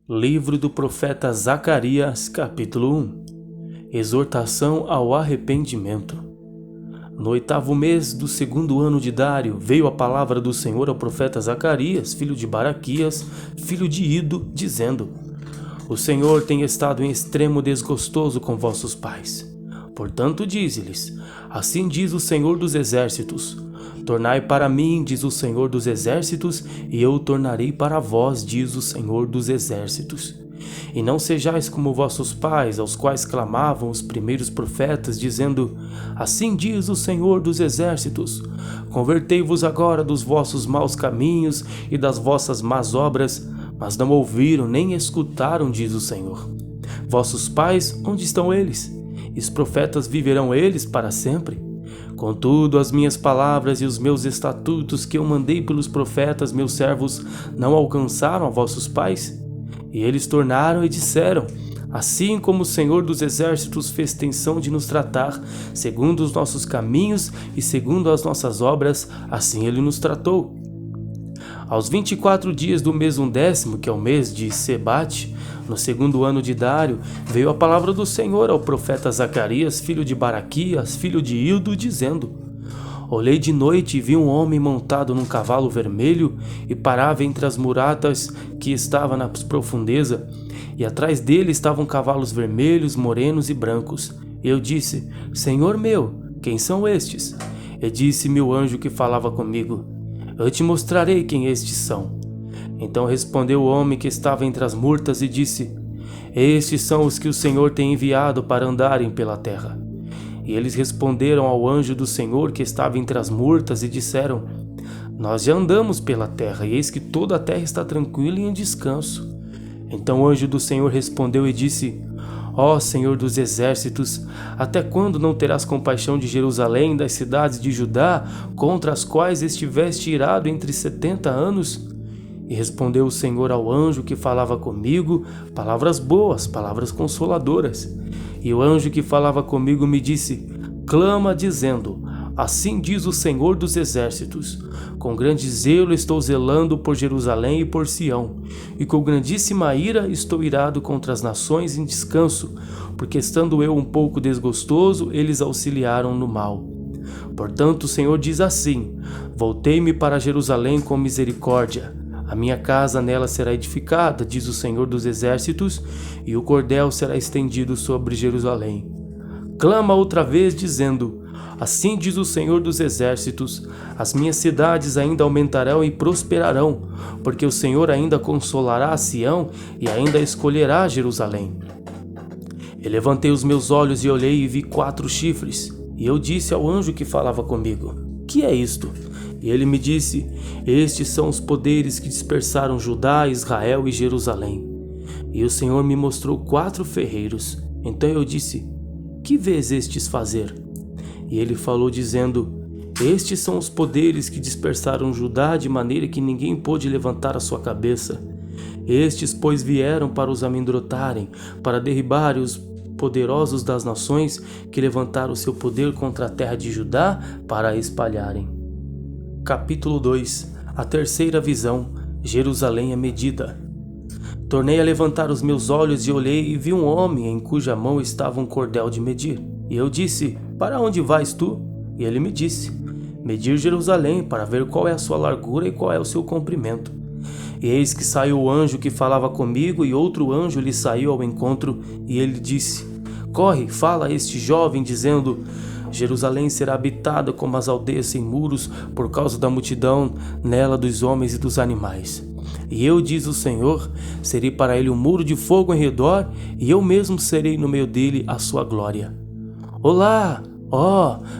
Livro do profeta Zacarias, capítulo 1. Exortação ao arrependimento. No 8º mês do 2º ano de Dário, veio a palavra do Senhor ao profeta Zacarias, filho de Baraquias, filho de Ido, dizendo: O Senhor tem estado em extremo desgostoso com vossos pais. Portanto, dize-lhes: Assim diz o Senhor dos Exércitos: Tornai para mim, diz o Senhor dos Exércitos, e eu tornarei para vós, diz o Senhor dos Exércitos. E não sejais como vossos pais, aos quais clamavam os primeiros profetas, dizendo: Assim diz o Senhor dos Exércitos: Convertei-vos agora dos vossos maus caminhos e das vossas más obras, mas não ouviram nem escutaram, diz o Senhor. Vossos pais, onde estão eles? E os profetas viverão eles para sempre? Contudo, as minhas palavras e os meus estatutos que eu mandei pelos profetas, meus servos, não alcançaram a vossos pais? E eles tornaram e disseram: Assim como o Senhor dos Exércitos fez tensão de nos tratar, segundo os nossos caminhos e segundo as nossas obras, assim ele nos tratou. Aos 24 dias do mês 11º, que é o mês de Sebate, no 2º ano de Dário, veio a palavra do Senhor ao profeta Zacarias, filho de Baraquias, filho de Ido, dizendo: Olhei de noite e vi um homem montado num cavalo vermelho e parava entre as muratas que estava na profundeza, e atrás dele estavam cavalos vermelhos, morenos e brancos. Eu disse: Senhor meu, quem são estes? E disse-me o anjo que falava comigo: Eu te mostrarei quem estes são. Então respondeu o homem que estava entre as murtas e disse: Estes são os que o Senhor tem enviado para andarem pela terra. E eles responderam ao anjo do Senhor que estava entre as murtas e disseram: Nós já andamos pela terra, e eis que toda a terra está tranquila e em descanso. Então o anjo do Senhor respondeu e disse: Ó Senhor dos Exércitos, até quando não terás compaixão de Jerusalém e das cidades de Judá, contra as quais estiveste irado entre 70 anos? E respondeu o Senhor ao anjo que falava comigo, palavras boas, palavras consoladoras. E o anjo que falava comigo me disse: Clama dizendo: Assim diz o Senhor dos Exércitos: Com grande zelo estou zelando por Jerusalém e por Sião, e com grandíssima ira estou irado contra as nações em descanso, porque estando eu um pouco desgostoso, eles auxiliaram no mal. Portanto o Senhor diz assim: Voltei-me para Jerusalém com misericórdia. A minha casa nela será edificada, diz o Senhor dos Exércitos, e o cordel será estendido sobre Jerusalém. Clama outra vez, dizendo: Assim diz o Senhor dos Exércitos: As minhas cidades ainda aumentarão e prosperarão, porque o Senhor ainda consolará a Sião e ainda escolherá Jerusalém. E levantei os meus olhos e olhei e vi 4 chifres, e eu disse ao anjo que falava comigo: Que é isto? E ele me disse: Estes são os poderes que dispersaram Judá, Israel e Jerusalém. E o Senhor me mostrou 4 ferreiros. Então eu disse: Que vês estes fazer? E ele falou dizendo: Estes são os poderes que dispersaram Judá de maneira que ninguém pôde levantar a sua cabeça. Estes, pois, vieram para os amedrontarem, para derribarem os poderosos das nações que levantaram o seu poder contra a terra de Judá para a espalharem. Capítulo 2. A terceira visão. Jerusalém é medida. Tornei a levantar os meus olhos e olhei e vi um homem em cuja mão estava um cordel de medir. E eu disse: Para onde vais tu? E ele me disse: Medir Jerusalém, para ver qual é a sua largura e qual é o seu comprimento. E eis que saiu o anjo que falava comigo, e outro anjo lhe saiu ao encontro, e ele disse: Corre, fala a este jovem, dizendo: Jerusalém será habitada como as aldeias sem muros, por causa da multidão nela dos homens e dos animais. E eu, diz o Senhor, serei para ele um muro de fogo em redor, e eu mesmo serei no meio dele a sua glória. Olá!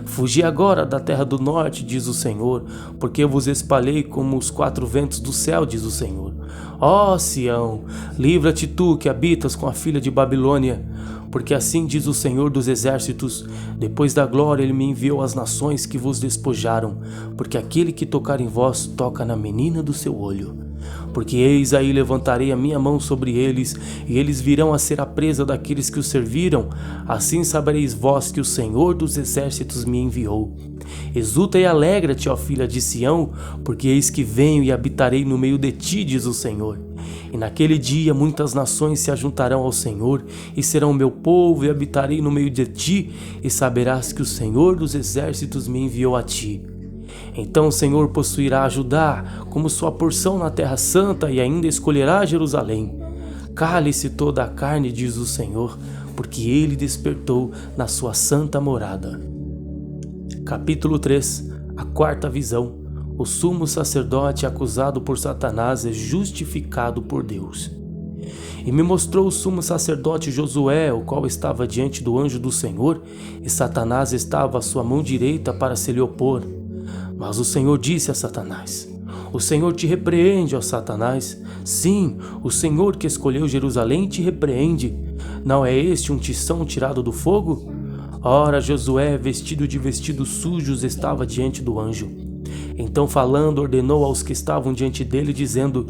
Fugi agora da terra do norte, diz o Senhor, porque eu vos espalhei como os 4 ventos do céu, diz o Senhor. Sião, livra-te tu que habitas com a filha de Babilônia, porque assim diz o Senhor dos Exércitos: Depois da glória ele me enviou às nações que vos despojaram, porque aquele que tocar em vós toca na menina do seu olho. Porque eis aí levantarei a minha mão sobre eles, e eles virão a ser a presa daqueles que os serviram. Assim sabereis vós que o Senhor dos Exércitos me enviou. Exulta e alegra-te, ó filha de Sião, porque eis que venho e habitarei no meio de ti, diz o Senhor. E naquele dia muitas nações se ajuntarão ao Senhor, e serão meu povo, e habitarei no meio de ti, e saberás que o Senhor dos exércitos me enviou a ti. Então o Senhor possuirá Judá como sua porção na terra santa, e ainda escolherá Jerusalém. Cale-se toda a carne, diz o Senhor, porque ele despertou na sua santa morada. Capítulo 3. A quarta visão. O sumo sacerdote acusado por Satanás é justificado por Deus. E me mostrou o sumo sacerdote Josué, o qual estava diante do anjo do Senhor, e Satanás estava à sua mão direita para se lhe opor. Mas o Senhor disse a Satanás: O Senhor te repreende, ó Satanás. Sim, o Senhor que escolheu Jerusalém te repreende. Não é este um tição tirado do fogo? Ora, Josué, vestido de vestidos sujos, estava diante do anjo. Então, falando, ordenou aos que estavam diante dele, dizendo: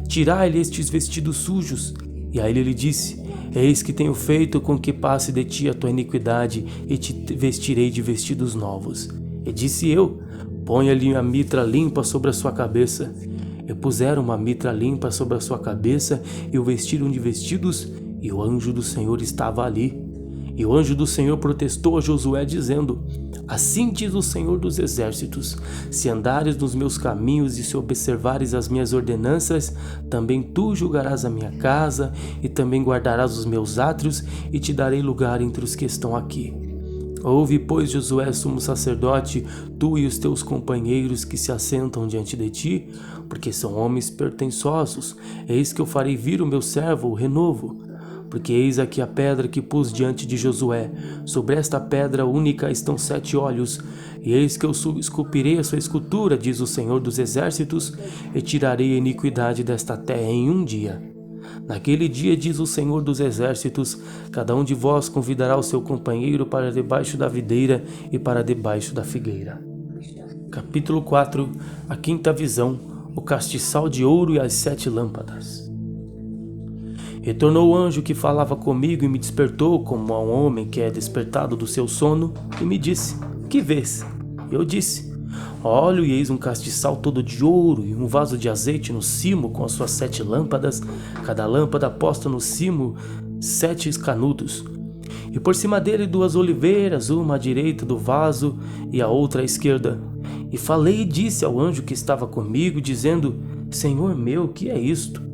Tirai-lhe estes vestidos sujos. E a ele lhe disse: Eis que tenho feito com que passe de ti a tua iniquidade, e te vestirei de vestidos novos. E disse eu: Ponha-lhe a mitra limpa sobre a sua cabeça. E puseram uma mitra limpa sobre a sua cabeça, e o vestiram de vestidos, e o anjo do Senhor estava ali. E o anjo do Senhor protestou a Josué, dizendo: Assim diz o Senhor dos exércitos: Se andares nos meus caminhos e se observares as minhas ordenanças, também tu julgarás a minha casa, e também guardarás os meus átrios, e te darei lugar entre os que estão aqui. Ouve, pois, Josué, sumo sacerdote, tu e os teus companheiros que se assentam diante de ti, porque são homens pertençosos. Eis que eu farei vir o meu servo, o renovo. Porque eis aqui a pedra que pus diante de Josué. Sobre esta pedra única estão 7 olhos. E eis que eu esculpirei a sua escultura, diz o Senhor dos exércitos, e tirarei a iniquidade desta terra em um dia. Naquele dia, diz o Senhor dos exércitos, cada um de vós convidará o seu companheiro para debaixo da videira e para debaixo da figueira. Capítulo 4. A quinta visão. O castiçal de ouro e as 7 lâmpadas. Retornou o anjo que falava comigo e me despertou como a um homem que é despertado do seu sono, e me disse: Que vês? Eu disse: Olho, e eis um castiçal todo de ouro e um vaso de azeite no cimo com as suas 7 lâmpadas, cada lâmpada posta no cimo 7 canudos. E por cima dele 2 oliveiras, uma à direita do vaso e a outra à esquerda. E falei e disse ao anjo que estava comigo, dizendo: Senhor meu, que é isto?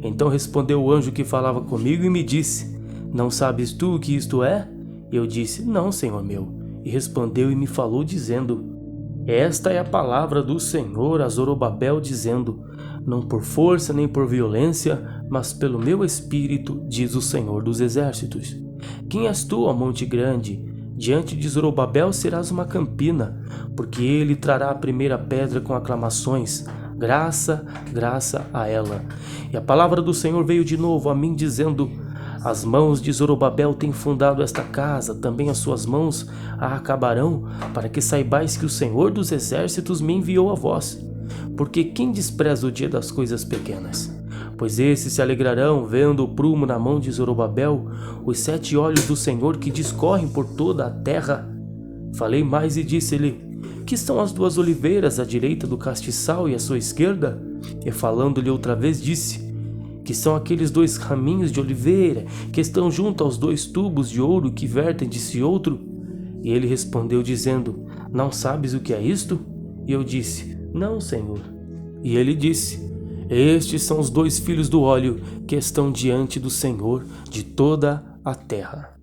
Então respondeu o anjo que falava comigo e me disse: Não sabes tu o que isto é? Eu disse: Não, Senhor meu. E respondeu e me falou, dizendo: Esta é a palavra do Senhor a Zorobabel, dizendo: Não por força nem por violência, mas pelo meu espírito, diz o Senhor dos exércitos. Quem és tu, ó monte grande? Diante de Zorobabel serás uma campina, porque ele trará a primeira pedra com aclamações. Graça, graça a ela. E a palavra do Senhor veio de novo a mim, dizendo: As mãos de Zorobabel têm fundado esta casa, também as suas mãos a acabarão, para que saibais que o Senhor dos exércitos me enviou a vós. Porque quem despreza o dia das coisas pequenas? Pois esses se alegrarão, vendo o prumo na mão de Zorobabel, os 7 olhos do Senhor que discorrem por toda a terra. Falei mais e disse-lhe: Que são as 2 oliveiras à direita do castiçal e à sua esquerda? E falando-lhe outra vez disse: Que são aqueles 2 raminhos de oliveira que estão junto aos 2 tubos de ouro que vertem de si outro? E ele respondeu dizendo: Não sabes o que é isto? E eu disse: Não, Senhor. E ele disse: Estes são os 2 filhos do óleo que estão diante do Senhor de toda a terra.